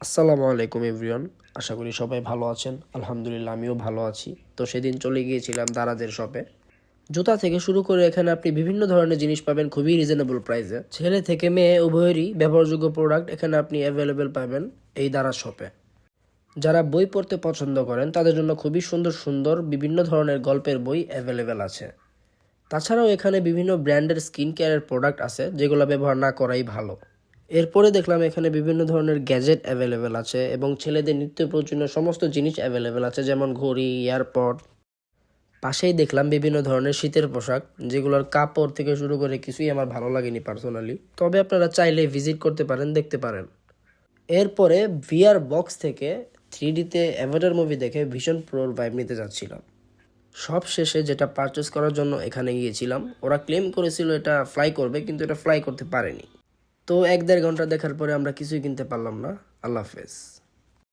আসসালামু আলাইকুম এভরিওয়ান। আশা করি সবাই ভালো আছেন। আলহামদুলিল্লাহ আমিও ভালো আছি। তো সেদিন চলে গিয়েছিলাম দারাজের শপে। জুতা থেকে শুরু করে এখানে আপনি বিভিন্ন ধরনের জিনিস পাবেন খুবই রিজনেবল প্রাইসে। ছেলে থেকে মেয়ে উভয়েরই ব্যবহারযোগ্য প্রোডাক্ট এখানে আপনি অ্যাভেলেবেল পাবেন এই দারাজ শপে। যারা বই পড়তে পছন্দ করেন তাদের জন্য খুবই সুন্দর সুন্দর বিভিন্ন ধরনের গল্পের বই অ্যাভেলেবেল আছে। তাছাড়াও এখানে বিভিন্ন ব্র্যান্ডের স্কিন কেয়ারের প্রোডাক্ট আছে যেগুলো ব্যবহার না করাই ভালো। এরপরে দেখলাম এখানে বিভিন্ন ধরনের গ্যাজেট অ্যাভেলেবেল আছে এবং ছেলেদের নিত্য প্রয়োজনীয় সমস্ত জিনিস অ্যাভেলেবেল আছে, যেমন ঘড়ি, এয়ারপড। পাশেই দেখলাম বিভিন্ন ধরনের শীতের পোশাক, যেগুলোর কাপড় থেকে শুরু করে কিছুই আমার ভালো লাগেনি পার্সোনালি, তবে আপনারা চাইলে ভিজিট করতে পারেন, দেখতে পারেন। এরপরে ভিআর বক্স থেকে 3Dতে অ্যাভেটার মুভি দেখে ভীষণ প্রোর ভাইব নিতে যাচ্ছিলাম। সব শেষে যেটা পারচেস করার জন্য এখানে গিয়েছিলাম, ওরা ক্লেম করেছিল এটা ফ্লাই করবে, কিন্তু এটা ফ্লাই করতে পারেনি। তো 1-1.5 ঘন্টা দেখার পরে আমরা কিছুই কিনতে পারলাম না। আল্লাহ হাফেজ।